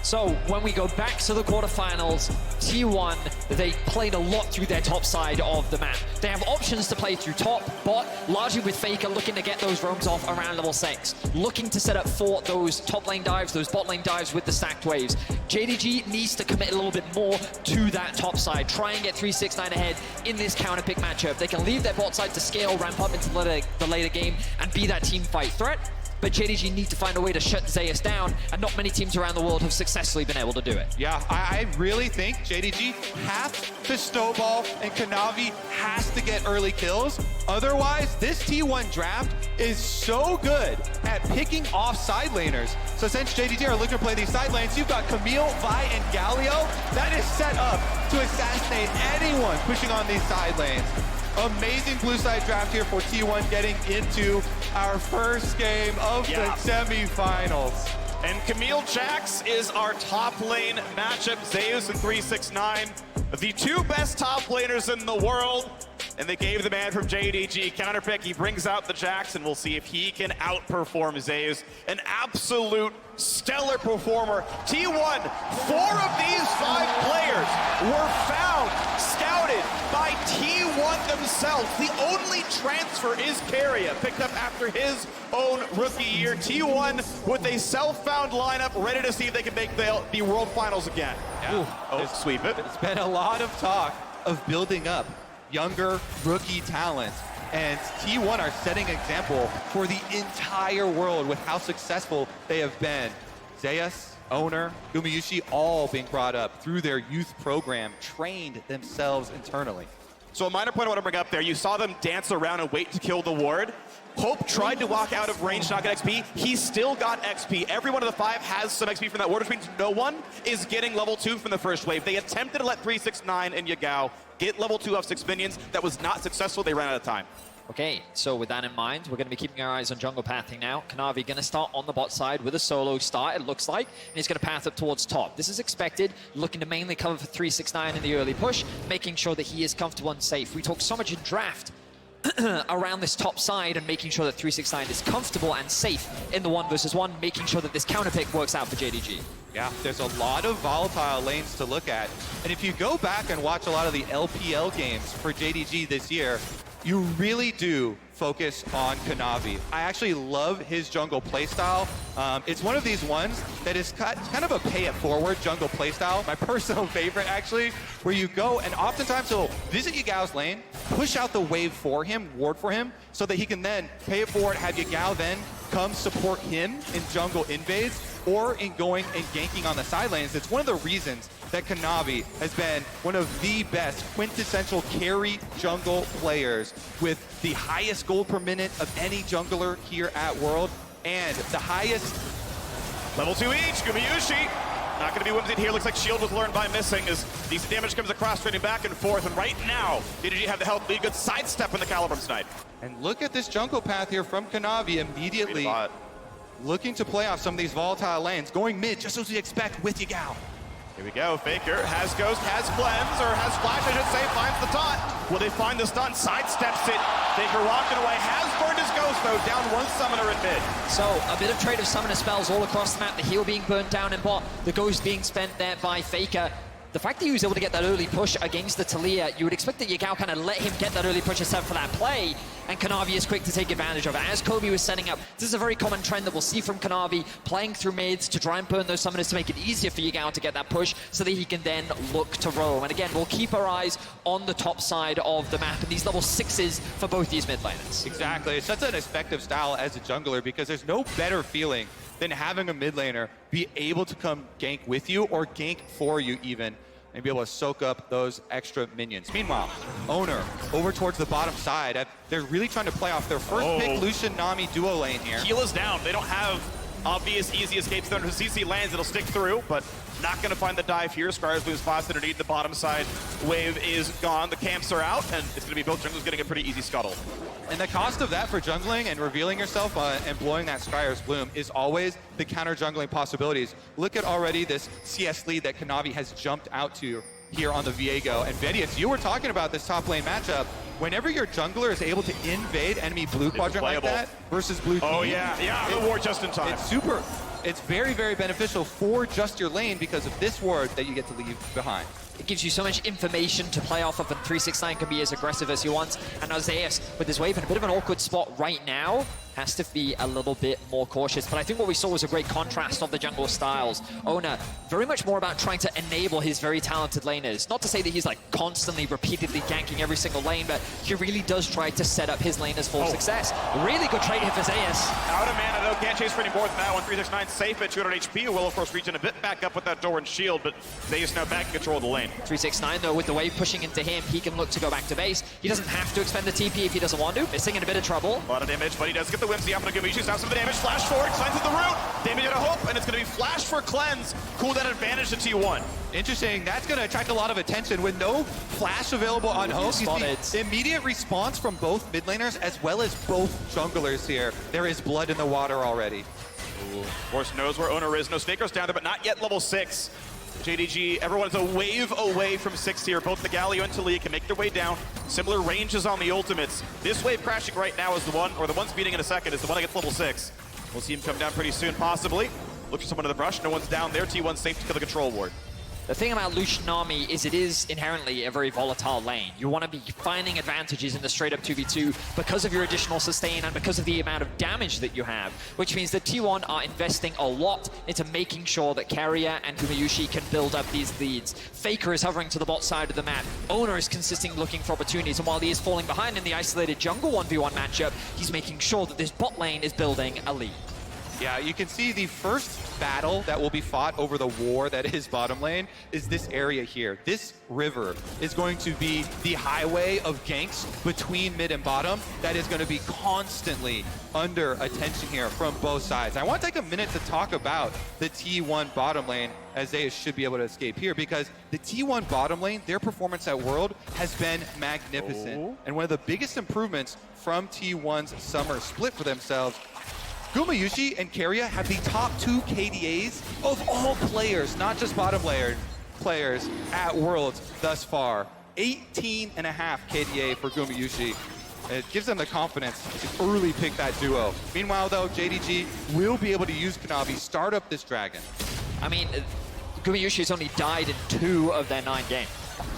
So when we go back to the quarterfinals, T1, they played a lot through their top side of the map. They have options to play through top, bot, largely with Faker looking to get those roams off around level 6, looking to set up for those top lane dives, those bot lane dives with the stacked waves. JDG needs to commit a little bit more to that top side, try and get 3-6-9 ahead in this counter pick matchup. They can leave their bot side to scale, ramp up into the later game, and be that team fight threat. But JDG need to find a way to shut Zeus down, and not many teams around the world have successfully been able to do it. Yeah, I really think JDG has to snowball, and Kanavi has to get early kills. Otherwise, this T1 draft is so good at picking off side laners. So since JDG are looking to play these side lanes, you've got Camille, Vi, and Galio. That is set up to assassinate anyone pushing on these side lanes. Amazing blue side draft here for T1 getting into our first game of the semifinals. And Camille Jax is our top lane matchup. Zeus and 369, the two best top laners in the world. And they gave the man from JDG counterpick. He brings out the Jax, and we'll see if he can outperform Zeus. An absolute stellar performer. T1, 4 of these 5 players were found, scouted by T1 themselves. The only transfer is Keria, picked up after his own rookie year. T1 with a self-found lineup, ready to see if they can make the World Finals again. Yeah. Oh, sweep it. It's been a lot of talk of building up younger rookie talent, and T1 are setting an example for the entire world with how successful they have been. Zeus, Oner, Gumayusi, all being brought up through their youth program, trained themselves internally. So a minor point I want to bring up there, you saw them dance around and wait to kill the ward. Hope tried to walk out of range, not get XP. He still got XP. Every one of the 5 has some XP from that ward, which means no one is getting level 2 from the first wave. They attempted to let 369 and Yagao get level 2 off 6 minions. That was not successful. They ran out of time. Okay, so with that in mind, we're going to be keeping our eyes on jungle pathing now. Kanavi going to start on the bot side with a solo start, it looks like, and he's going to path up towards top. This is expected, looking to mainly cover for 369 in the early push, making sure that he is comfortable and safe. We talk so much in draft around this top side and making sure that 369 is comfortable and safe in the 1v1, making sure that this counter pick works out for JDG. Yeah, there's a lot of volatile lanes to look at. And if you go back and watch a lot of the LPL games for JDG this year, you really do focus on Kanavi. I actually love his jungle playstyle. It's one of these ones that is kind of a pay-it-forward jungle playstyle. My personal favorite, actually, where you go and oftentimes he'll visit Yagao's lane, push out the wave for him, ward for him, so that he can then pay it forward, have Yagao then come support him in jungle invades or in going and ganking on the side lanes. It's one of the reasons that Kanavi has been one of the best quintessential carry jungle players with the highest gold per minute of any jungler here at World and the highest Level 2 each, Gumayusi. Not going to be whimsied here. Looks like shield was learned by missing as decent damage comes across, trading back and forth. And right now, JDG have the health lead. Good sidestep in the Caliburn snipe. And look at this jungle path here from Kanavi immediately looking to play off some of these volatile lanes. Going mid, just as we expect with Yagao. Here we go. Faker has Ghost, has Cleanse, or has Flash, I should say, finds the taunt. Will they find the stun? Sidesteps it. Faker walking away. Has burned his Ghost, though. Down one summoner in mid. So, a bit of trade of summoner spells all across the map. The heal being burnt down in bot. The Ghost being spent there by Faker. The fact that he was able to get that early push against the Taliyah, you would expect that Yagao kind of let him get that early push set for that play, and Kanavi is quick to take advantage of it. As Kobe was setting up, this is a very common trend that we'll see from Kanavi, playing through mids to try and burn those summoners to make it easier for Yagao to get that push so that he can then look to roam. And again, we'll keep our eyes on the top side of the map and these level 6s for both these mid laners. Exactly, it's such an effective style as a jungler because there's no better feeling than having a mid laner be able to come gank with you or gank for you even, and be able to soak up those extra minions. Meanwhile, Oner over towards the bottom side. They're really trying to play off their first pick Lucian Nami duo lane here. Heal is down. They don't have obvious easy escapes there. If CC lands, it'll stick through, but not going to find the dive here. Scryers lose spots underneath. The bottom side wave is gone. The camps are out, and it's going to be both junglers getting a pretty easy scuttle. And the cost of that for jungling and revealing yourself and blowing that Scryer's Bloom is always the counter jungling possibilities. Look at already this CS lead that Kanavi has jumped out to here on the Viego. And Vedius, you were talking about this top lane matchup. Whenever your jungler is able to invade enemy blue quadrant like that versus blue team, the ward just in time. It's super. it's very, very beneficial for just your lane because of this ward that you get to leave behind. It gives you so much information to play off of, and 369 can be as aggressive as he wants. And now Zeus, with his wave in a bit of an awkward spot right now, has to be a little bit more cautious. But I think what we saw was a great contrast of the jungle styles. Oner, very much more about trying to enable his very talented laners. Not to say that he's like constantly, repeatedly ganking every single lane, but he really does try to set up his laners for success. Really good trade here for Zeus. Out of mana though, can't chase for any more than that one. 369 safe at 200 HP. Will of course reach in a bit back up with that door and shield, but Zeus now back in control of the lane. 369 though, with the wave pushing into him, he can look to go back to base. He doesn't have to expend the TP if he doesn't want to. Missing in a bit of trouble. A lot of damage, but he does get the whimsy up on Gumayusi. Now some of the damage. Flash forward, cleanse at the root. Damage at a hope, and it's going to be flash for cleanse. Cool that advantage to T1. Interesting. That's going to attract a lot of attention. With no flash available on Hope, the immediate response from both mid laners as well as both junglers here. There is blood in the water already. Ooh. Of course knows where Oner is. No Snaker's down there, but not yet level 6. JDG, everyone is a wave away from 6 here. Both the Galio and Taliyah can make their way down. Similar ranges on the ultimates. This wave crashing right now is the one, or the one speeding in a second, is the one that gets level 6. We'll see him come down pretty soon, possibly. Look for someone in the brush. No one's down there. T1's safe to kill the control ward. The thing about Lucian Nami is it is inherently a very volatile lane. You want to be finding advantages in the straight up 2v2 because of your additional sustain and because of the amount of damage that you have, which means that T1 are investing a lot into making sure that Keria and Gumayusi can build up these leads. Faker is hovering to the bot side of the map. Oner is consistently looking for opportunities, and while he is falling behind in the isolated jungle 1v1 matchup, he's making sure that this bot lane is building a lead. Yeah, you can see the first battle that will be fought over the war that is bottom lane is this area here. This river is going to be the highway of ganks between mid and bottom that is going to be constantly under attention here from both sides. I want to take a minute to talk about the T1 bottom lane, as they should be able to escape here, because the T1 bottom lane, their performance at World has been magnificent. And one of the biggest improvements from T1's summer split for themselves, Gumayusi and Keria have the top 2 KDAs of all players, not just bottom layer players at Worlds thus far. 18.5 KDA for Gumayusi. It gives them the confidence to early pick that duo. Meanwhile though, JDG will be able to use Kanavi, start up this dragon. I mean, Gumayusi has only died in 2 of their 9 games.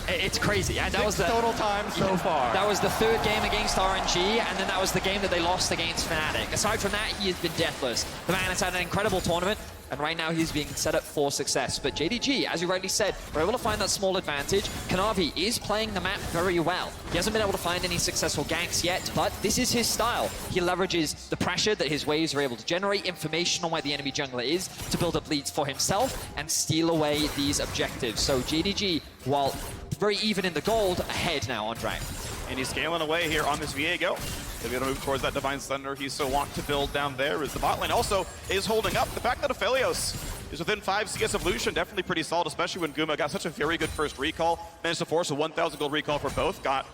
It's crazy. And that was the total time so far. That was the 3rd game against RNG, and then that was the game that they lost against Fnatic. Aside from that, he has been deathless. The man has had an incredible tournament, and right now he's being set up for success. But JDG, as you rightly said, we're able to find that small advantage. Kanavi is playing the map very well. He hasn't been able to find any successful ganks yet, but this is his style. He leverages the pressure that his waves are able to generate, information on where the enemy jungler is, to build up leads for himself and steal away these objectives. So JDG, while very even in the gold, ahead now on Dragon. And he's scaling away here on this Viego. They'll be able to move towards that Divine Thunder he's so want to build down there, as the bot lane also is holding up. The fact that Aphelios is within 5 CS of Lucian, definitely pretty solid, especially when Guma got such a very good first recall. Managed to force a 1,000 gold recall for both. Got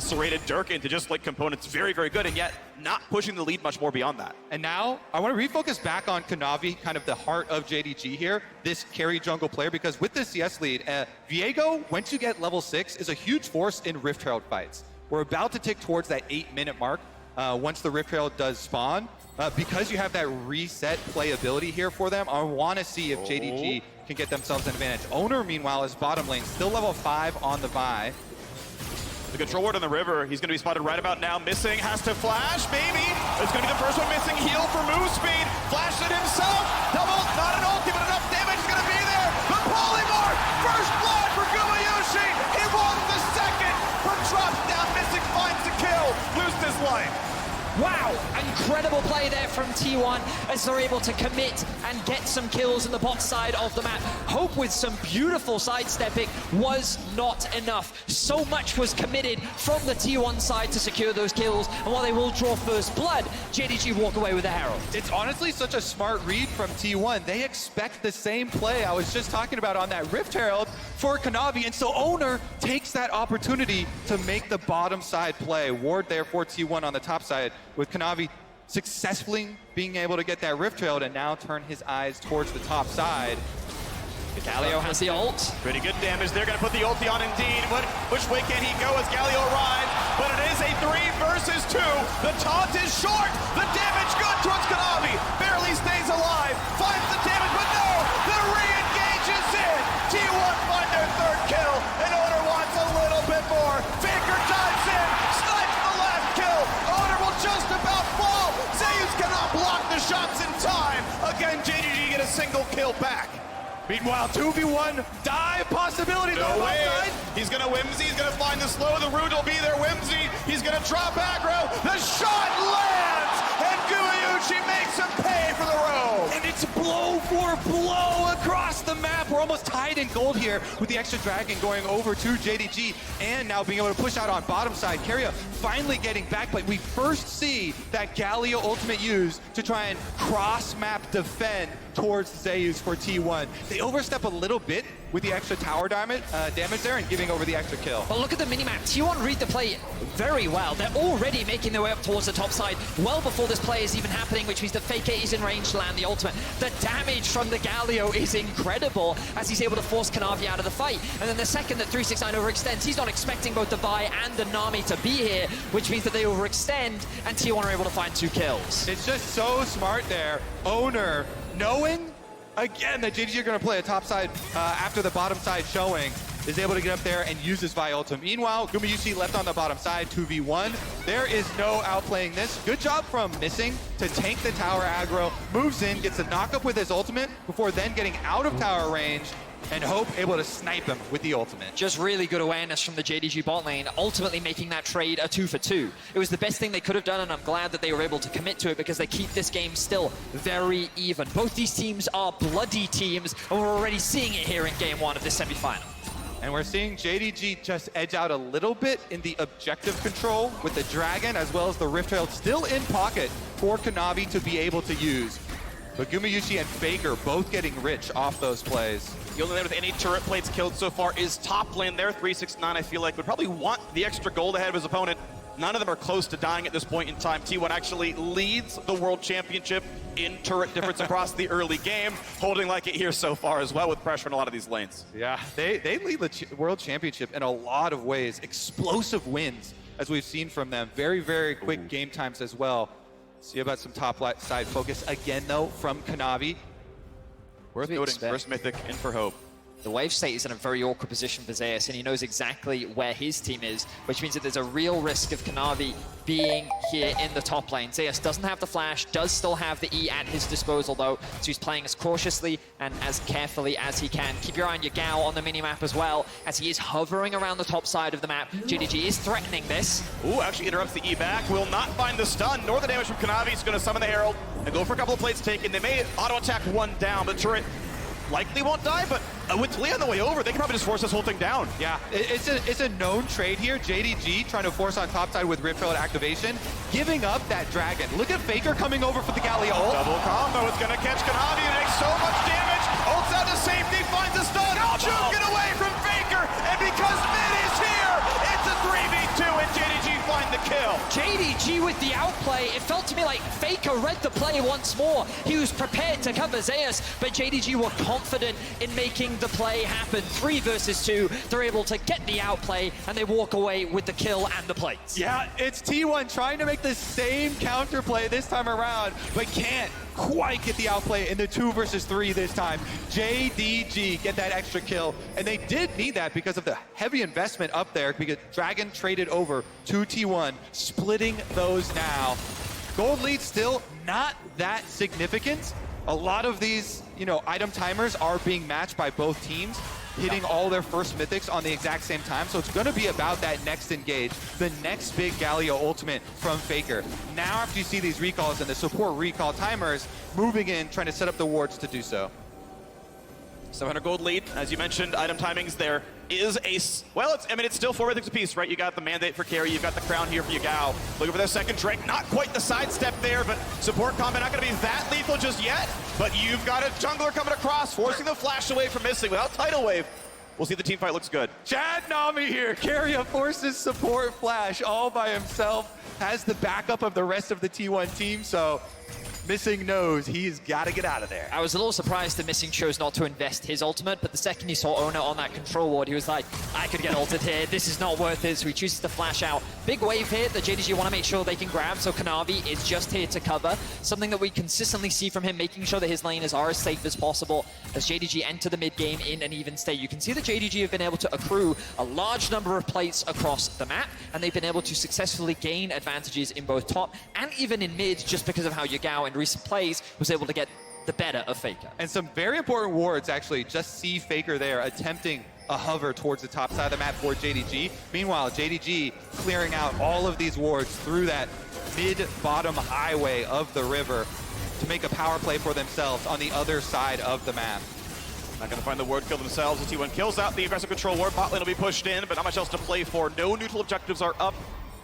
serrated Dirk into just like components very, very good, and yet not pushing the lead much more beyond that. And now I want to refocus back on Kanavi, kind of the heart of JDG here, this carry jungle player, because with the CS lead, Viego, once you get level 6, is a huge force in Rift Herald fights. We're about to tick towards that 8-minute mark once the Rift Herald does spawn. Because you have that reset playability here for them, I want to see if JDG can get themselves an advantage. Oner, meanwhile, is bottom lane, still level 5 on the Vi. The control ward on the river, he's going to be spotted right about now. Missing, has to flash, maybe. It's going to be the first one missing. Heal for move speed. Flashed it himself. Double, not an ulti, but enough damage is going to be there. The polymorph, first blood for Gumayusi. He wants the second, but drops down. Missing finds the kill. Loses his life. Wow, incredible play there from T1 as they're able to commit and get some kills in the bot side of the map. Hope with some beautiful sidestepping was not enough. So much was committed from the T1 side to secure those kills, and while they will draw first blood, JDG walk away with the Herald. It's honestly such a smart read from T1. They expect the same play I was just talking about on that Rift Herald for Kanavi, and so Oner takes that opportunity to make the bottom side play. Ward there for T1 on the top side, with Kanavi successfully being able to get that Rift Herald and now turn his eyes towards the top side. Galio has the ult. Pretty good damage. They're going to put the ulti on indeed. Which way can he go as Galio arrives? But it is a 3 versus 2. The taunt is short. The damage good towards Kanavi. Barely stays alive. Finds the single kill back. Meanwhile, 2v1 dive possibility. No way. He's gonna Whimsy, he's gonna find the slow, the root will be there, Whimsy. He's gonna drop aggro, the shot lands, and Gumayusi makes him pay for the roam. And it's blow for blow across the map. We're almost tied in gold here with the extra dragon going over to JDG and now being able to push out on bottom side. Keria finally getting back, but we first see that Galio ultimate used to try and cross-map defend towards Zeus for T1. They overstep a little bit with the extra tower damage there and giving over the extra kill. But look at the minimap. T1 read the play very well. They're already making their way up towards the top side well before this play is even happening, which means the Faker is in range to land the ultimate. The damage from the Galio is incredible as he's able to force Kanavi out of the fight. And then the second that 369 overextends, he's not expecting both the Vi and the Nami to be here, which means that they overextend and T1 are able to find 2 kills. It's just so smart there. Oner, knowing again that JDG are going to play a top side after the bottom side showing, is able to get up there and use his Vi ultimate. Meanwhile, Gumayusi left on the bottom side, 2v1. There is no outplaying this. Good job from Missing to tank the tower aggro, moves in, gets a knock-up with his ultimate before then getting out of tower range, and Hope able to snipe him with the ultimate. Just really good awareness from the JDG bot lane, ultimately making that trade a 2-for-2. It was the best thing they could have done, and I'm glad that they were able to commit to it because they keep this game still very even. Both these teams are bloody teams, and we're already seeing it here in game 1 of this semifinal. And we're seeing JDG just edge out a little bit in the objective control with the Dragon as well as the Rift Trail still in pocket for Kanavi to be able to use. But Gumayusi and Faker both getting rich off those plays. The only lane with any turret plates killed so far is top lane there. 369, I feel like, would probably want the extra gold ahead of his opponent. None of them are close to dying at this point in time. T1 actually leads the World Championship in turret difference across the early game, holding like it here so far as well with pressure in a lot of these lanes. Yeah, they lead the World Championship in a lot of ways. Explosive wins, as we've seen from them. Very, very quick game times as well. See about some top side focus again, though, from Kanavi. Worth noting, first Mythic in for Hope. The wave state is in a very awkward position for Zeus, and he knows exactly where his team is, which means that there's a real risk of Kanavi being here in the top lane. Zeus doesn't have the flash, does still have the E at his disposal though, so he's playing as cautiously and as carefully as he can. Keep your eye on Yagao on the minimap as well, as he is hovering around the top side of the map. JDG is threatening this. Ooh, actually interrupts the E back, will not find the stun, nor the damage from Kanavi. He's gonna summon the Herald and go for a couple of plates taken. They may auto-attack one down, but turret likely won't die, but with Taliyah on the way over, they can probably just force this whole thing down. Yeah, it's a known trade here. JDG trying to force on top side with Rift Trail activation, giving up that Dragon. Look at Faker coming over for the Galio ult. Double combo, it's gonna catch Kanavi and makes so much damage. Ults out to safety, finds a stun. Juke it away from Faker, and because Mid is here, it's a 3v2 and JDG find the kill. JDG with the outplay. It felt to me like Faker read the play once more. He was prepared to cover Zeus, but JDG were confident in making the play happen. 3 versus 2. They're able to get the outplay, and they walk away with the kill and the plates. Yeah, it's T1 trying to make the same counterplay this time around, but can't quite get the outplay in the 2 versus 3 this time. JDG get that extra kill, and they did need that because of the heavy investment up there, because Dragon traded over to T1, splitting those now. Gold lead still not that significant. A lot of these, item timers are being matched by both teams, hitting all their first mythics on the exact same time. So it's going to be about that next engage, the next big Galio ultimate from Faker. Now after you see these recalls and the support recall timers moving in, trying to set up the wards to do so. 700 gold lead, as you mentioned, item timings there is it's still 4 mythics apiece, right? You got the mandate for Keria, you've got the crown here for Yagao. Looking for their second Drake, not quite the sidestep there, but support combat not gonna be that lethal just yet. But you've got a jungler coming across, forcing the flash away from Missing without Tidal Wave. We'll see if the team fight looks good. Chad Nami here, Keria forces support flash all by himself, has the backup of the rest of the T1 team, so Missing knows he's got to get out of there. I was a little surprised that Missing chose not to invest his ultimate, but the second he saw Oner on that control ward, he was like, I could get ulted here, this is not worth it, so he chooses to flash out. Big wave here that JDG want to make sure they can grab, so Kanavi is just here to cover. Something that we consistently see from him, making sure that his laners are as safe as possible as JDG enter the mid game in an even state. You can see that JDG have been able to accrue a large number of plates across the map, and they've been able to successfully gain advantages in both top and even in mid, just because of how Yagao in recent plays was able to get the better of Faker. And some very important wards, actually. Just see Faker there attempting a hover towards the top side of the map for JDG. Meanwhile, JDG clearing out all of these wards through that mid-bottom highway of the river to make a power play for themselves on the other side of the map. Not going to find the ward kill themselves as T1 kills out the aggressive control ward. Bot lane will be pushed in, but not much else to play for. No neutral objectives are up.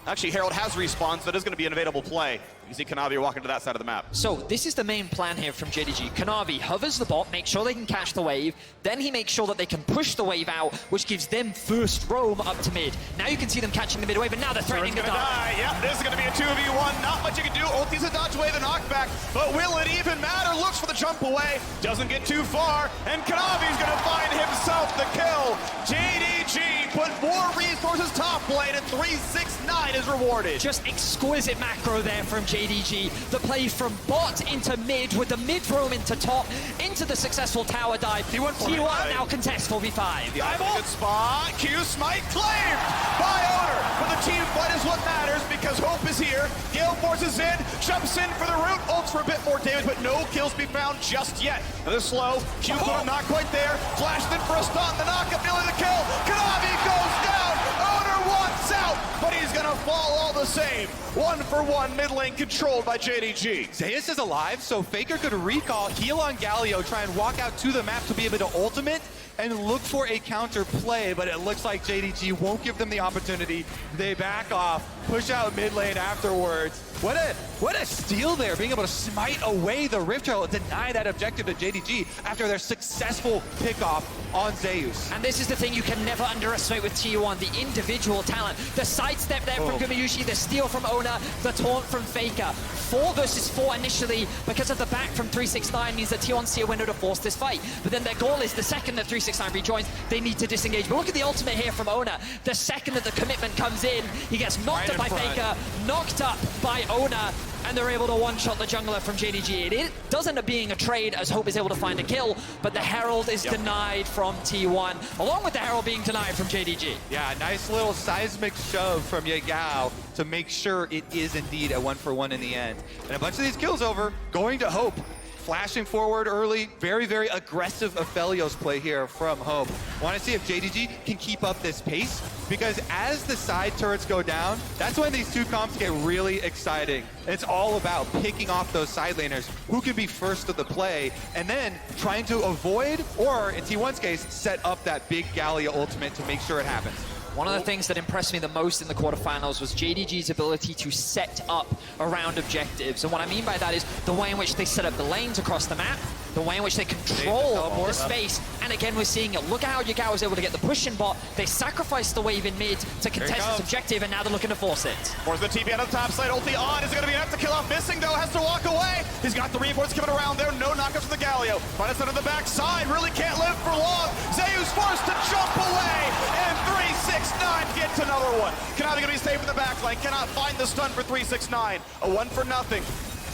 Actually, Herald has respawns, so that is going to be an available play. You see Kanavi walking to that side of the map. So this is the main plan here from JDG. Kanavi hovers the bot, makes sure they can catch the wave, then he makes sure that they can push the wave out, which gives them first roam up to mid. Now you can see them catching the mid wave, and now they're threatening to die. Yeah, this is going to be a 2v1. Not much you can do. Ulti's a dodge away the knockback, but will it even matter? Looks for the jump away, doesn't get too far, and Kanavi's going to find himself the kill. JDG put more resources top lane, and 369 is rewarded. Just exquisite macro there from JDG. The play from bot into mid, with the mid roam into top, into the successful tower dive. T1 now contest 4v5. The good spot. Q smite claimed by Oner. But the team fight is what matters because Hope is here. Gale forces in, jumps in for the root, ults for a bit more damage, but no kills to be found just yet. Another slow. Q not quite there. Flashed in for a stun. The knockup, nearly the kill. Kanavi goes down. Oner wants out, but he's gonna fall all the same. 1-for-1 mid lane controlled by JDG. Zeus is alive, so Faker could recall, heal on Galio, try and walk out to the map to be able to ultimate and look for a counter play, but it looks like JDG won't give them the opportunity. They back off, push out mid lane afterwards. What a steal there, being able to smite away the Rift Herald, deny that objective to JDG after their successful pickoff on Zeus. And this is the thing you can never underestimate with T1, the individual talent. The sidestep there from Gumayusi, the steal from Oner, the taunt from Faker. 4 versus 4 initially, because of the back from 369 means that T1 see a window to force this fight. But then their goal is the second that 369 rejoins, they need to disengage. But look at the ultimate here from Oner. The second that the commitment comes in, he gets knocked up by Faker, knocked up by Oner, and they're able to one-shot the jungler from JDG. It does end up being a trade as Hope is able to find a kill, but the Herald is denied from T1, along with the Herald being denied from JDG. Yeah, nice little seismic shove from Yagao to make sure it is indeed a 1-for-1 in the end. And a bunch of these kills over, going to Hope. Flashing forward early, very, very aggressive Aphelios play here from Hope. Want to see if JDG can keep up this pace, because as the side turrets go down, that's when these two comps get really exciting. It's all about picking off those side laners, who can be first to the play, and then trying to avoid, or in T1's case, set up that big Galio ultimate to make sure it happens. One of the things that impressed me the most in the quarterfinals was JDG's ability to set up around objectives. And what I mean by that is the way in which they set up the lanes across the map, the way in which they control the space. And again, we're seeing it. Look at how Yagao was able to get the push in bot. They sacrificed the wave in mid to contest this objective, and now they're looking to force it. Force the TP on the top side. Ulti on. Is it going to be enough to kill off? Missing, though. Has to walk away. He's got the reinforce coming around there. No knockups from the Galio. Finds it on the back side. Really can't live for long. Zeus forced to jump away. And 369 gets another one. Kanavi going to be safe in the back line. Cannot find the stun for 369. A 1-for-0.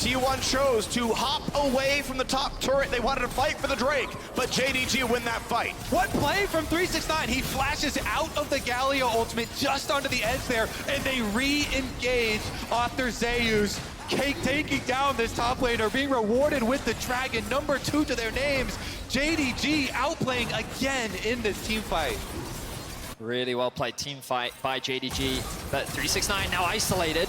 T1 chose to hop away from the top turret. They wanted to fight for the Drake, but JDG win that fight. What play from 369? He flashes out of the Galio ultimate just onto the edge there, and they re-engage after Zeus. Taking down this top laner, being rewarded with the dragon, number 2 to their names. JDG outplaying again in this team fight. Really well played team fight by JDG, but 369 now isolated.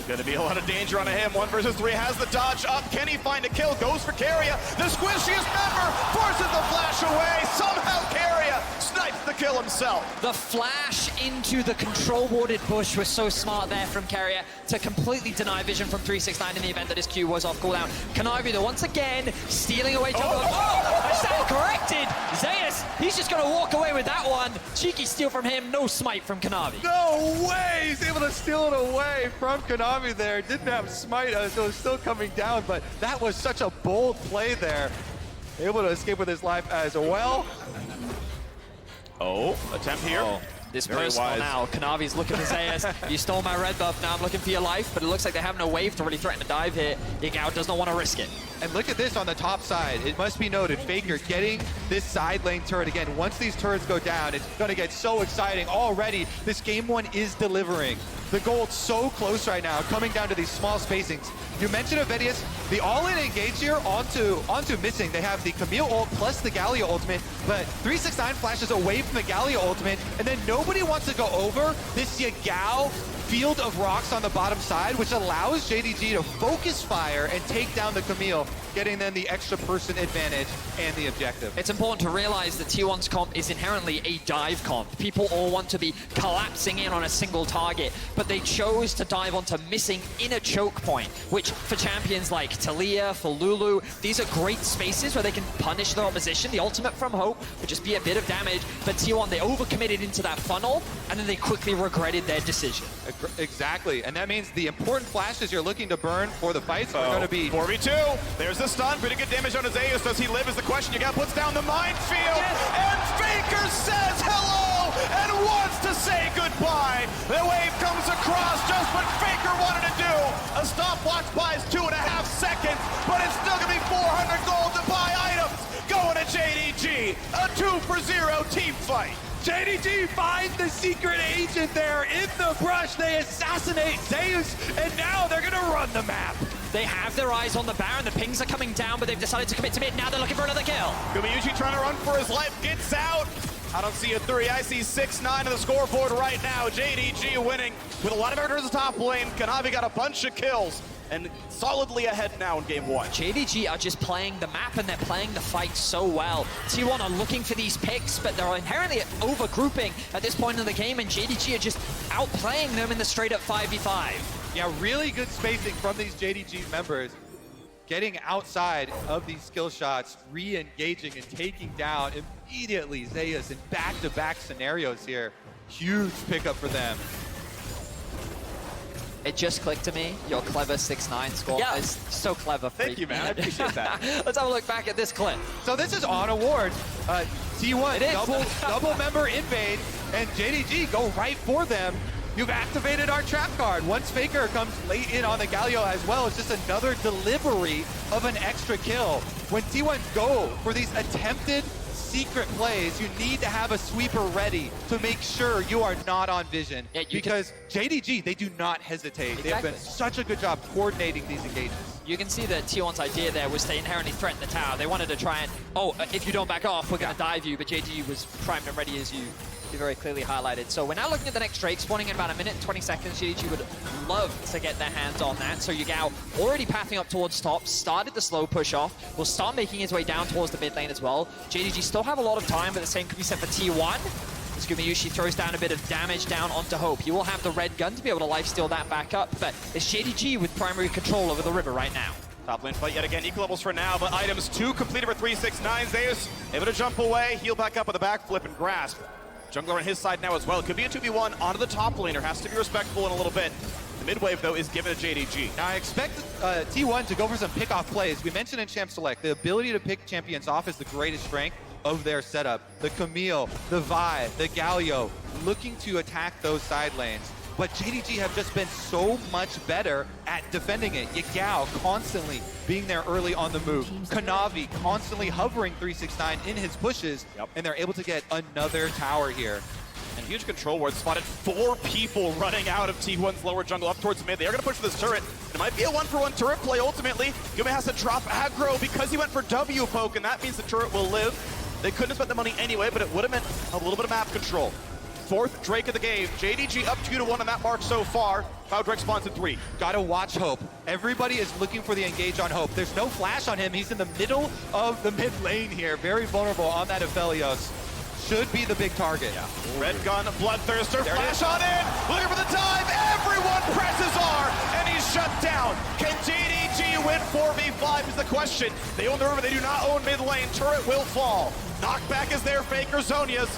Gonna be a lot of danger on him. 1 versus 3 has the dodge up. Can he find a kill? Goes for Keria. The squishiest member forces the flash away. Somehow Keria snipes the kill himself. The flash into the control warded bush was so smart there from Keria to completely deny vision from 369 in the event that his Q was off cooldown. Kanavi, though, once again, stealing away jungle. I stand corrected. Zeus, he's just gonna walk away with that one. Cheeky steal from him, no smite from Kanavi. No way! He's able to steal it away from Kanavi there. Didn't have smite, so it's still coming down, but that was such a bold play there. Able to escape with his life as well. Attempt here. This Very personal wise. now. Kanavi's looking for Zeus. You stole my red buff, now I'm looking for your life, but it looks like they have no wave to really threaten to dive here. Yagao does not want to risk it. And look at this on the top side. It must be noted, Faker getting this side lane turret again. Once these turrets go down, it's going to get so exciting. Already, this game one is delivering. The gold's so close right now, coming down to these small spacings. You mentioned Aphelios, the all-in engage here onto missing. They have the Camille ult plus the Galio ultimate, but 369 flashes away from the Galio ultimate, and then nobody wants to go over this Yagao field of rocks on the bottom side, which allows JDG to focus fire and take down the Camille, getting then the extra person advantage and the objective. It's important to realize that T1's comp is inherently a dive comp. People all want to be collapsing in on a single target, but they chose to dive onto missing in a choke point, which for champions like Taliyah, for Lulu, these are great spaces where they can punish their opposition. The ultimate from Hope would just be a bit of damage, but T1, they overcommitted into that funnel, and then they quickly regretted their decision. Exactly, and that means the important flashes you're looking to burn for the fights are going to be 4v2. There's the stun, pretty good damage on his Zeus. Does he live is the question. Yagao puts down the minefield, and Faker says hello and wants to say goodbye. The wave comes across just what Faker wanted to do. A stopwatch buys 2.5 seconds, but it's still gonna be 400 gold to buy items. Going to JDG, a 2-for-0 team fight. JDG finds the secret agent there in the brush. They assassinate Zeus, and now they're gonna run the map. They have their eyes on the Baron, the pings are coming down, but they've decided to commit to mid. Now they're looking for another kill. Gumayusi trying to run for his life, gets out. I don't see a 3, I see 6-9 on the scoreboard right now. JDG winning with a lot of murders in the top lane. Kanavi got a bunch of kills and solidly ahead now in game 1. JDG are just playing the map and they're playing the fight so well. T1 are looking for these picks, but they're inherently over-grouping at this point in the game, and JDG are just outplaying them in the straight-up 5v5. Yeah, really good spacing from these JDG members. Getting outside of these skill shots, re-engaging and taking down immediately Zeus in back-to-back scenarios here. Huge pickup for them. It just clicked to me, your clever 6-9 score is so clever. Thank you, man. I appreciate that. Let's have a look back at this clip. So this is on award. T1 double member invade, and JDG go right for them. You've activated our trap card. Once Faker comes late in on the Galio as well, it's just another delivery of an extra kill. When T1 go for these attempted secret plays, you need to have a sweeper ready to make sure you are not on vision. Yeah, because JDG, they do not hesitate. Exactly. They have been such a good job coordinating these engagements. You can see that T1's idea there was they inherently threatened the tower. They wanted to try and, if you don't back off, we're going to dive you, but JDG was primed and ready as you very clearly highlighted. So we're now looking at the next Drake, spawning in about 1 minute and 20 seconds. JDG would love to get their hands on that. So Yagao already pathing up towards top, started the slow push off, will start making his way down towards the mid lane as well. JDG still have a lot of time, but the same could be said for T1. As Gumayusi throws down a bit of damage down onto Hope. He will have the red gun to be able to lifesteal that back up, but it's JDG with primary control over the river right now. Top lane fight yet again, equal levels for now, but items 2 completed for 369. Zeus able to jump away, heal back up with a backflip and grasp. Jungler on his side now as well. It could be a 2v1 onto the top laner. Has to be respectful in a little bit. The mid wave, though, is given to JDG. Now, I expect T1 to go for some pick-off plays. We mentioned in Champ Select, the ability to pick champions off is the greatest strength of their setup. The Camille, the Vi, the Galio, looking to attack those side lanes. But JDG have just been so much better at defending it. Yagao constantly being there early on the move. Kanavi constantly hovering 369 in his pushes, and they're able to get another tower here. And huge control ward spotted 4 people running out of T1's lower jungle up towards mid. They are going to push for this turret. It might be a 1-for-1 turret play ultimately. Gume has to drop aggro because he went for W poke, and that means the turret will live. They couldn't have spent the money anyway, but it would have meant a little bit of map control. 4th Drake of the game. JDG up 2-1 on that mark so far. Cloud Drake spawns in 3. Gotta watch Hope. Everybody is looking for the engage on Hope. There's no flash on him. He's in the middle of the mid lane here. Very vulnerable on that Aphelios. Should be the big target. Yeah. Red gun, Bloodthirster, flash on in. Looking for the time. Everyone presses R, and he's shut down. Can JDG win 4v5 is the question. They own the river. They do not own mid lane. Turret will fall. Knockback is there. Faker Zonia's.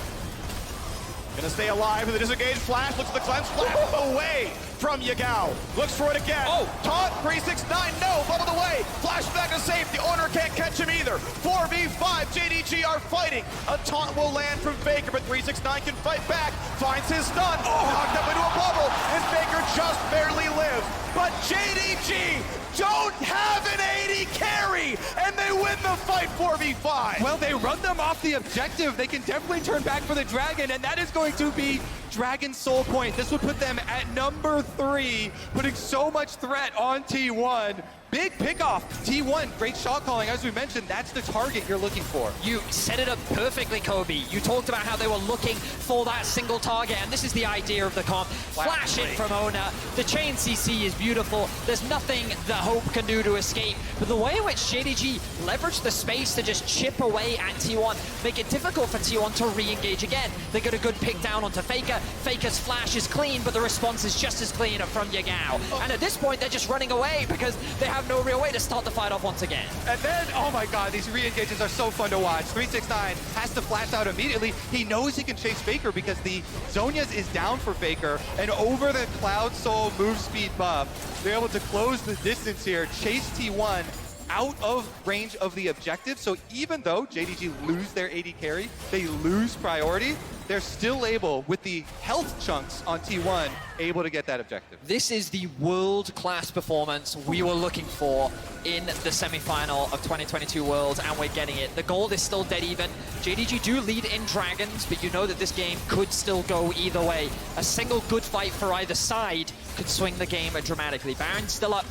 Gonna stay alive with the disengaged flash. Looks at the cleanse flash away from Yagao. Looks for it again. Oh! Taunt, 369, no, bubbled away. Flashback to safety. Oner can't catch him either. 4v5, JDG are fighting. A taunt will land from Faker, but 369 can fight back. Finds his stun. Knocked up into a bubble, and Faker just barely lives. But JDG don't have an AD carry, and they win the fight 4v5. Well, they run them off the objective. They can definitely turn back for the Dragon, and that is going to be Dragon Soul Point. This would put them at number 3, putting so much threat on T1. Big pickoff. T1, great shot calling. As we mentioned, that's the target you're looking for. You set it up perfectly, Kobe. You talked about how they were looking for that single target, and this is the idea of the comp. Flash in from Oner. The chain CC is beautiful. There's nothing that Hope can do to escape. But the way in which JDG leveraged the space to just chip away at T1, make it difficult for T1 to re-engage again. They got a good pick down onto Faker. Faker's flash is clean, but the response is just as clean from Yagao. And at this point, they're just running away because they have no real way to start the fight off once again. And then, oh my god, these re-engages are so fun to watch. 369 has to flash out immediately. He knows he can chase Faker because the Zhonya's is down for Faker, and over the Cloud Soul move speed buff, they're able to close the distance here, chase T1 out of range of the objective. So even though JDG lose their AD carry, they lose priority, they're still able, with the health chunks on T1, able to get that objective. This is the world-class performance we were looking for in the semi-final of 2022 Worlds, and we're getting it. The gold is still dead even. JDG do lead in Dragons, but you know that this game could still go either way. A single good fight for either side could swing the game dramatically. Baron's still up.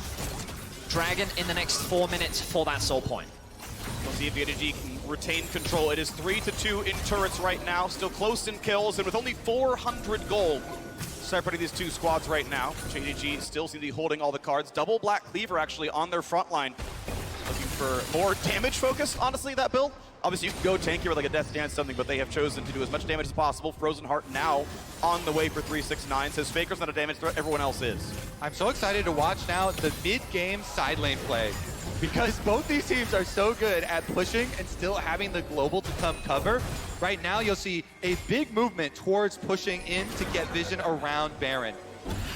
Dragon in the next 4 minutes for that soul point. We'll see if JDG can retain control. It is 3-2 in turrets right now, still close in kills, and with only 400 gold separating these two squads right now. JDG still seem to be holding all the cards. Double Black Cleaver actually on their front line. Looking for more damage focus, honestly, that build. Obviously, you can go tanky with like a Death Dance something, but they have chosen to do as much damage as possible. Frozen Heart now on the way for 369. Says Faker's not a damage threat, everyone else is. I'm so excited to watch now the mid-game side lane play, because both these teams are so good at pushing and still having the global to come cover. Right now, you'll see a big movement towards pushing in to get vision around Baron.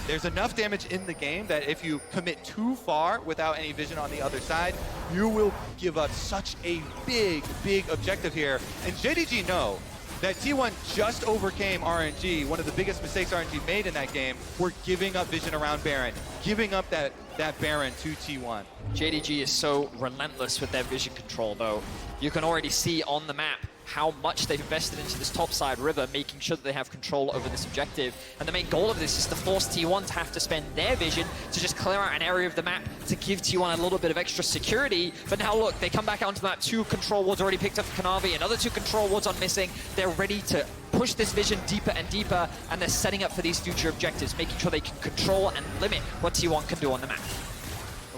There's enough damage in the game that if you commit too far without any vision on the other side, you will give up such a big, big objective here. And JDG know that T1 just overcame RNG. One of the biggest mistakes RNG made in that game were giving up vision around Baron, giving up that Baron to T1. JDG is so relentless with their vision control, though. You can already see on the map how much they've invested into this topside river, making sure that they have control over this objective. And the main goal of this is to force T1 to have to spend their vision to just clear out an area of the map to give T1 a little bit of extra security. But now look, they come back onto the map, 2 control wards already picked up for Kanavi, another 2 control wards on missing. They're ready to push this vision deeper and deeper, and they're setting up for these future objectives, making sure they can control and limit what T1 can do on the map.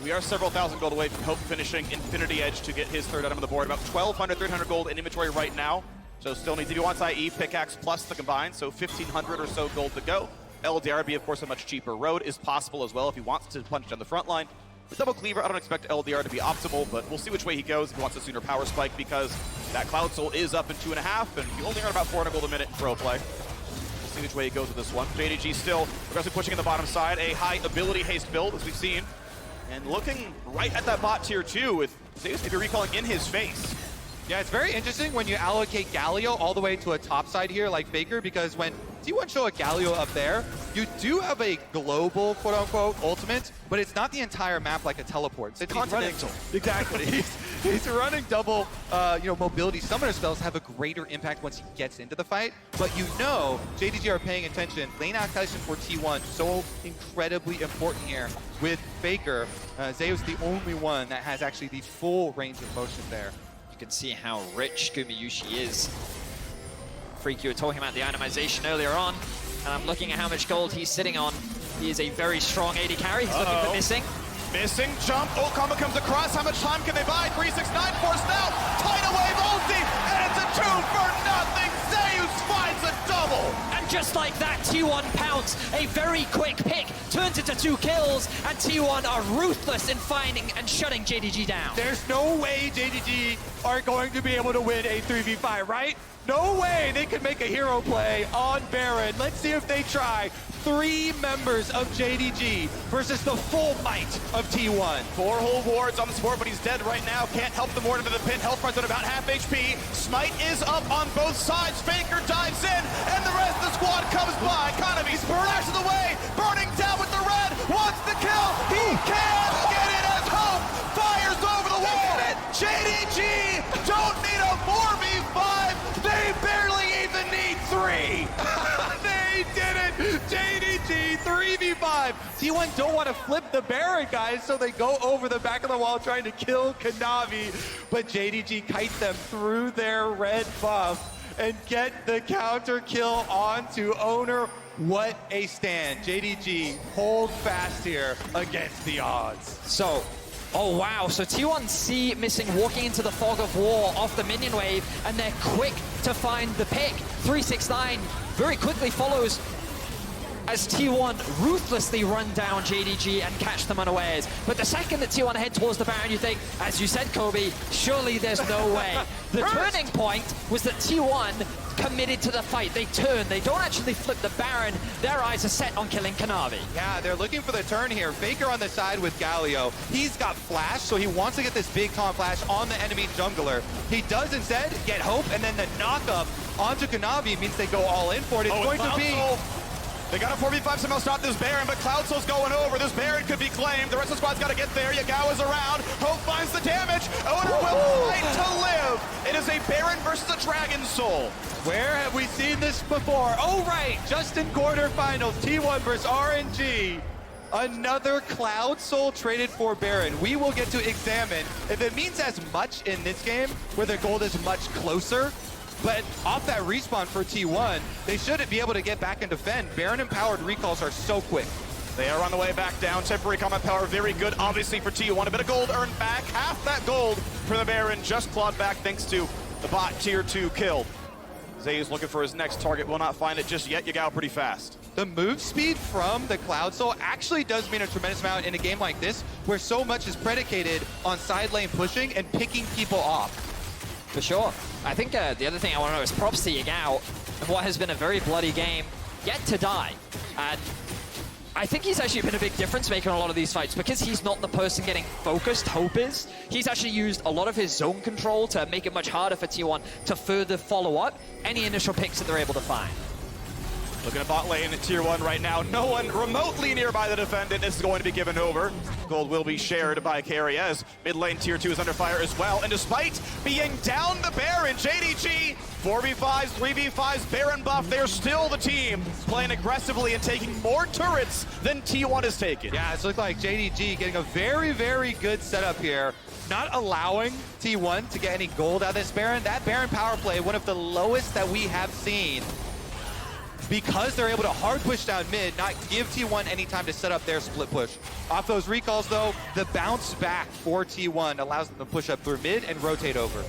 We are several thousand gold away from Hope finishing Infinity Edge to get his third item on the board. About 1,200, 1,300 gold in inventory right now. So still needs, if he wants IE, pickaxe plus the combined, so 1,500 or so gold to go. LDR, of course, a much cheaper road is possible as well if he wants to punch down the front line. The double cleaver, I don't expect LDR to be optimal, but we'll see which way he goes if he wants a sooner power spike, because that Cloud Soul is up in 2.5, and you only earn about 400 gold a minute in pro play. We'll see which way he goes with this one. JDG still aggressively pushing in the bottom side, a high ability haste build, as we've seen. And looking right at that bot tier 2 with Zeus maybe recalling in his face. Yeah, it's very interesting when you allocate Galio all the way to a top side here like Faker, because when T1 show a Galio up there, you do have a global, quote-unquote, ultimate, but it's not the entire map like a teleport. It's continental. Exactly. He's running double, mobility. Summoner spells have a greater impact once he gets into the fight, but you know JDG are paying attention. Lane activation for T1, so incredibly important here. With Faker, Zeus the only one that has actually the full range of motion there. You can see how rich Gumayusi is. Freak, you were talking about the itemization earlier on, and I'm looking at how much gold he's sitting on. He is a very strong AD carry. He's looking for missing. Missing jump. Oh, combo comes across. How much time can they buy? 369 forced out. Tidal wave ulti, and it's a 2 for nothing. Zeus finds a double. And just like that, T1 pounce. A very quick pick turns into 2 kills, and T1 are ruthless in finding and shutting JDG down. There's no way JDG are going to be able to win a 3v5, right? No way they could make a hero play on Baron. Let's see if they try. 3 members of JDG versus the full might of T1. 4 whole wards on the support, but he's dead right now. Can't help the ward into the pit. Health bar's at about half HP. Smite is up on both sides. Faker dives in, and the rest of the squad comes by. Kanavi splashes away, burning down with the red. Wants the kill. He can't get it as Hope fires over the wall. JDG don't need a 4v5. They barely even need 3. They did it! JDG 3v5. T1 don't want to flip the Baron, guys, so they go over the back of the wall trying to kill Kanavi. But JDG kites them through their red buff and get the counter kill onto Oner. What a stand. JDG hold fast here against the odds. So, oh wow, so T1C missing, walking into the fog of war off the minion wave, and they're quick to find the pick. 369 very quickly follows as T1 ruthlessly run down JDG and catch them unawares. But the second that T1 head towards the Baron, you think, as you said, Kobe, surely there's no way. The turning point was that T1 committed to the fight. They turn, they don't actually flip the Baron. Their eyes are set on killing Kanavi. Yeah, they're looking for the turn here. Faker on the side with Galio. He's got flash, so he wants to get this big taunt flash on the enemy jungler. He does instead get Hope, and then the knock-up onto Kanavi means they go all in for it. It's going to be... They got a 4v5 somehow stop this Baron, but Cloud Soul's going over. This Baron could be claimed. The rest of the squad's got to get there. Yagao is around. Hope finds the damage. Oner will fight to live. It is a Baron versus a Dragon Soul. Where have we seen this before? Oh, right, just in quarterfinals, T1 versus RNG. Another Cloud Soul traded for Baron. We will get to examine if it means as much in this game, where the gold is much closer. But off that respawn for T1, they shouldn't be able to get back and defend. Baron-empowered recalls are so quick. They are on the way back down. Temporary combat power, very good, obviously, for T1. A bit of gold earned back. Half that gold for the Baron, just clawed back thanks to the bot tier 2 kill. Zeus looking for his next target, will not find it just yet. Yagao pretty fast. The move speed from the Cloud Soul actually does mean a tremendous amount in a game like this, where so much is predicated on side lane pushing and picking people off. For sure. I think the other thing I want to know is props to Yagao and what has been a very bloody game, yet to die. And I think he's actually been a big difference maker in a lot of these fights because he's not the person getting focused, Hope is. He's actually used a lot of his zone control to make it much harder for T1 to further follow up any initial picks that they're able to find. Looking at bot lane at tier 1 right now. No one remotely nearby the defendant is going to be given over. Gold will be shared by Keria as mid lane tier 2 is under fire as well. And despite being down the Baron, JDG, 4v5s, 3v5s, Baron buff, they're still the team playing aggressively and taking more turrets than T1 has taken. Yeah, it's looked like JDG getting a very, very good setup here. Not allowing T1 to get any gold out of this Baron. That Baron power play, one of the lowest that we have seen. Because they're able to hard push down mid, not give T1 any time to set up their split push. Off those recalls though, the bounce back for T1 allows them to push up through mid and rotate over.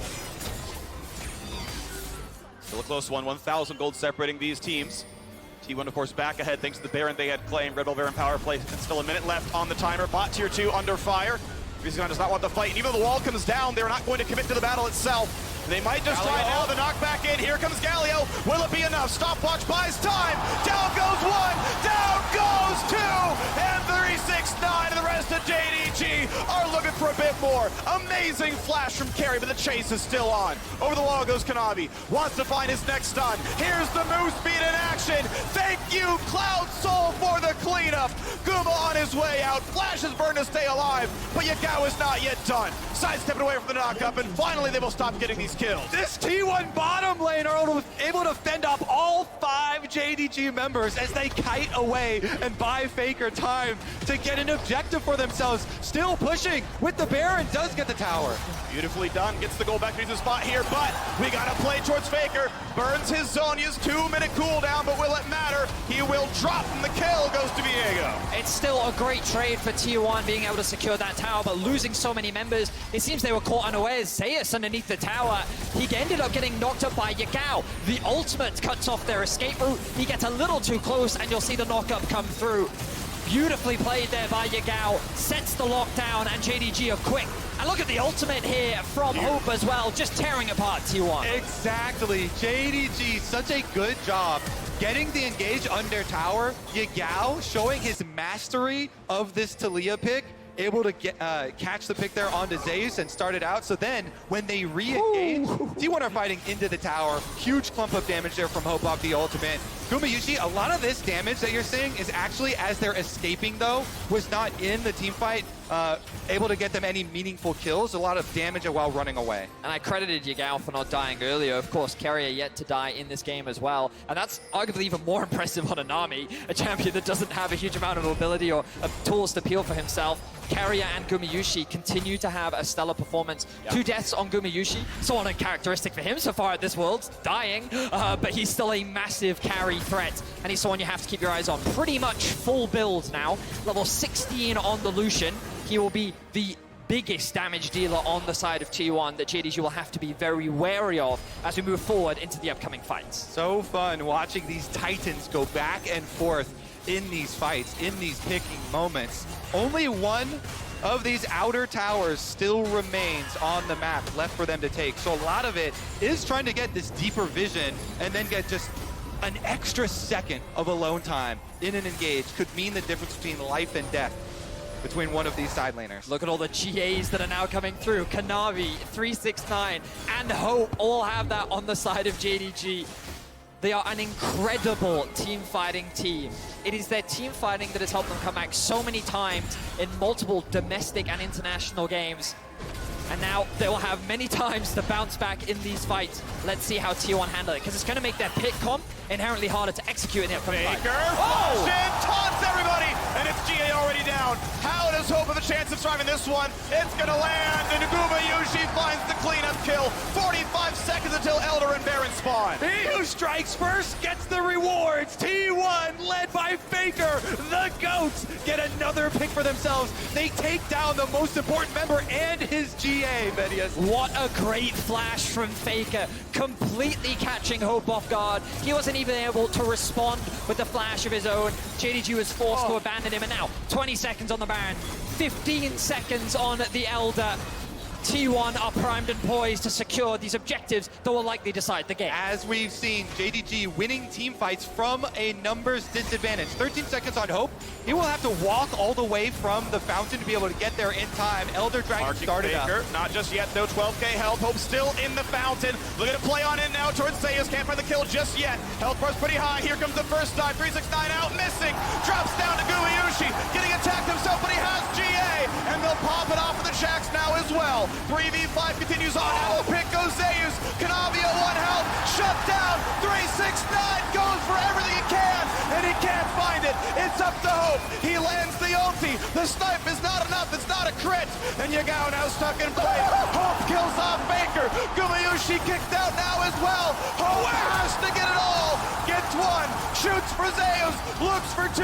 Still a close one, 1,000 gold separating these teams. T1 of course back ahead thanks to the Baron they had claimed. Red Bull Baron power play, and still a minute left on the timer. Bot tier 2 under fire. Viego does not want the fight, and even though the wall comes down, they're not going to commit to the battle itself. They might just try now the knockback in. Here comes Galio. Will it be enough? Stopwatch buys time. Down goes 1. Down goes 2. And 369 and the rest of JDG are looking for a bit more. Amazing flash from Keria, but the chase is still on. Over the wall goes Kanavi. Wants to find his next stun. Here's the move speed in action. Thank you, Cloud Soul, for the cleanup. Guma on his way out. Flash is burned to stay alive, but Yagao is not yet done. Sidestepping away from the knockup, and finally they will stop getting these kills. This T1 bottom lane are able to fend off all 5 JDG members as they kite away and buy Faker time to get an objective for themselves. Still pushing with the Baron, does get the tower. Beautifully done, gets the goal back to the spot here, but we gotta play towards Faker. Burns his Zhonya's 2-minute cooldown, but will it matter? He will drop, and the kill goes to Viego. It's still a great trade for T1 being able to secure that tower, but losing so many members, it seems they were caught unawares. Zeus underneath the tower, he ended up getting knocked up by Yagao. The ultimate cuts off their escape route. He gets a little too close, and you'll see the knockup come through. Beautifully played there by Yagao. Sets the lockdown, and JDG are quick. And look at the ultimate here from Hope as well, just tearing apart T1. Exactly. JDG, such a good job getting the engage under tower. Yagao showing his mastery of this Taliyah pick, able to get catch the pick there onto Zeus and start it out. So then, when they re-engage, T1 are fighting into the tower. Huge clump of damage there from Hope off the ultimate. Gumayusi, a lot of this damage that you're seeing is actually as they're escaping, though, was not in the team fight, able to get them any meaningful kills. A lot of damage while running away. And I credited Yagao for not dying earlier. Of course, Keria yet to die in this game as well. And that's arguably even more impressive on a Nami, a champion that doesn't have a huge amount of mobility or tools to peel for himself. Keria and Gumayusi continue to have a stellar performance. Yep. 2 deaths on Gumayusi, so uncharacteristic for him so far at this Worlds, dying, but he's still a massive carry threat, and he's someone you have to keep your eyes on. Pretty much full build now, level 16 on the Lucian. He will be the biggest damage dealer on the side of T1 that JDG will have to be very wary of as we move forward into the upcoming fights. So fun watching these Titans go back and forth in these fights, in these picking moments. Only one of these outer towers still remains on the map left for them to take. So a lot of it is trying to get this deeper vision and then get just an extra second of alone time in an engage. Could mean the difference between life and death between one of these side laners. Look at all the GAs that are now coming through. Kanavi, 369, and Hope all have that on the side of JDG. They are an incredible team fighting team. It is their team fighting that has helped them come back so many times in multiple domestic and international games. And now they will have many times to bounce back in these fights. Let's see how T1 handle it, because it's going to make their pick comp inherently harder to execute in the upcoming fight. Taunts everybody, and it's GA already down. How does Hope have a chance of surviving this one? It's going to land, and Gumayusi finds the cleanup kill. 45 seconds until Elder and Baron spawn. He who strikes first gets the rewards. T1, led by Faker. The GOATs get another pick for themselves. They take down the most important member and his GA, Medius. What a great flash from Faker, completely catching Hope off guard. He wasn't even able to respond with the flash of his own. JDG was forced to abandon him, and now 20 seconds on the Baron, 15 seconds on the Elder. T1 are primed and poised to secure these objectives that will likely decide the game. As we've seen, JDG winning team fights from a numbers disadvantage. 13 seconds on Hope. He will have to walk all the way from the fountain to be able to get there in time. Elder Dragon started Faker, up. not just yet though, 12k health. Hope still in the fountain. Look at it play on in now towards Zeus. Can't find the kill just yet. Health bar's pretty high. Here comes the first dive. 369 out, missing. Drops down to Gumayusi. Getting attacked himself, but he has GA. And they'll pop it off of the Jacks now as well. 3v5 continues on. Out of the pick goes Zeus. Kanavi at 1 health. Shut down. 369 goes for everything he can, and he can't find it. It's up to Hope. He lands the ulti. The snipe is not enough. It's not a crit. And Yagao now stuck in place. Hope kills off Baker. Gumayusi kicked out now as well. Hope has to get it all. Gets 1. Shoots for Zeus. Looks for 2.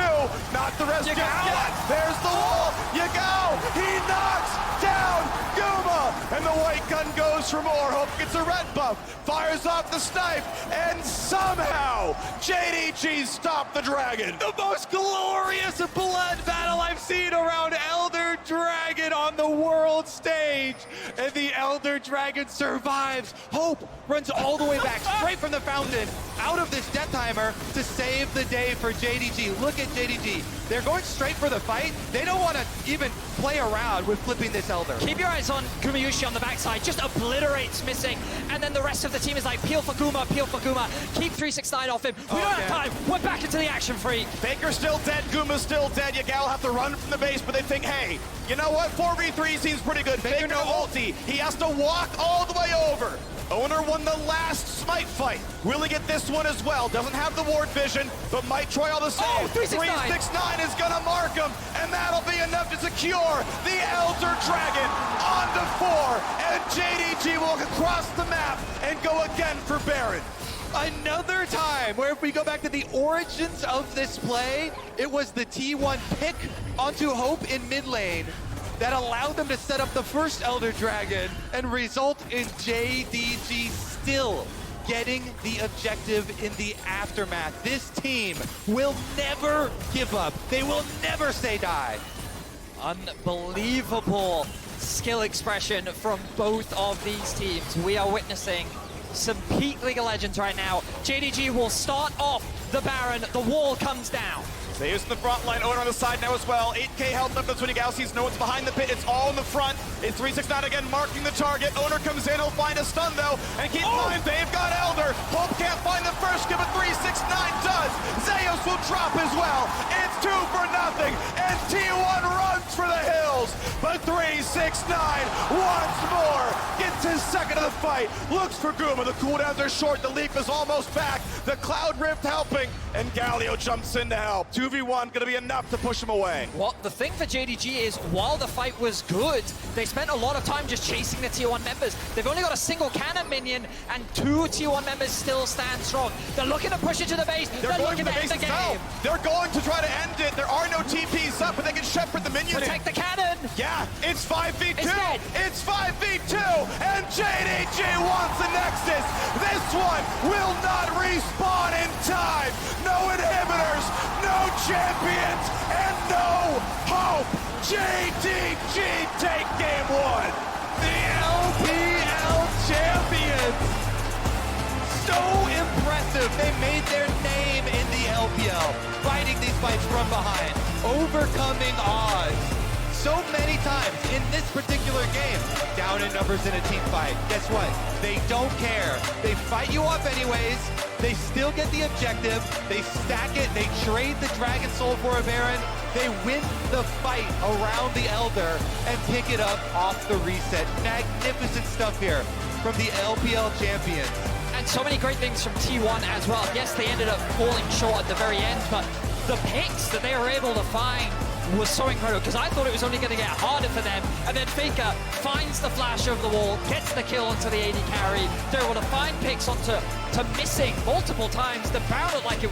Not the rest just yet. There's the wall. Yagao. He knocks down Guma. And the white gun goes for more. Hope gets a red buff. Fires off the snipe. And somehow JDG stopped the dragon. The most glorious blood battle I've seen around Elder Dragon on the world stage. And the Elder Dragon survives. Hope runs all the way back, straight from the fountain, out of this death timer to save the day for JDG. Look at JDG. They're going straight for the fight. They don't want to even play around with flipping this Elder. Keep your eyes on Gumayusi on the backside, just obliterates missing, and then the rest of the team is like, peel for Guma, keep 369 off him. We don't have time, we're back into the action free. Baker's still dead, Guma's still dead. Yagao have to run from the base, but they think, hey, you know what, 4v3 seems pretty good. Baker no ulti, he has to walk all the way over. Oner won the last smite fight. Will he get this one as well? Doesn't have the ward vision, but might try all the same. 369 is gonna mark him, and that'll be enough to secure the Elder Dragon onto 4, and JDG will cross the map and go again for Baron. Another time where if we go back to the origins of this play, it was the T1 pick onto Hope in mid lane that allowed them to set up the first Elder Dragon and result in JDG still getting the objective in the aftermath. This team will never give up. They will never say die. Unbelievable skill expression from both of these teams. We are witnessing some peak League of Legends right now. JDG will start off the Baron. The wall comes down. Zeus in the front line, Oner on the side now as well. 8k health left, that's when Yagao sees no one's behind the pit. It's all in the front. It's 369 again, marking the target. Oner comes in, he'll find a stun though. And keep in mind, they've got Elder. Hope can't find the first kill, but 369 does. Zeus will drop as well. It's 2 for nothing. And T1 runs for the hills. But 369 once more gets his second of the fight. Looks for Guma. The cooldowns are short. The leap is almost back. The Cloud Rift helping. And Galio jumps in to help. 2v1 gonna be enough to push him away. Well, the thing for JDG is, while the fight was good, they spent a lot of time just chasing the Tier 1 members. They've only got a single cannon minion, and 2 Tier 1 members still stand strong. They're looking to push it to the base. They're going looking for the to end base the game. itself. They're going to try to end it. There are no TPs up, but they can shepherd the minions. Protect the cannon. Yeah, it's 5v2. It's dead. It's 5v2, and JDG wants the Nexus. This one will not respawn in time. No inhibitors, no champions, and no hope. JDG take game 1. The LPL champions. So impressive. They made their name in the LPL, fighting these fights from behind, overcoming odds. So many times in this particular game, down in numbers in a team fight. Guess what? They don't care. They fight you off anyways. They still get the objective. They stack it. They trade the Dragon Soul for a Baron. They win the fight around the Elder and pick it up off the reset. Magnificent stuff here from the LPL champions. And so many great things from T1 as well. Yes, they ended up falling short at the very end, but the picks that they were able to find was so incredible, because I thought it was only going to get harder for them. And then Faker finds the flash over the wall, gets the kill onto the AD carry. They're able to find picks onto missing multiple times. The Baron looked like it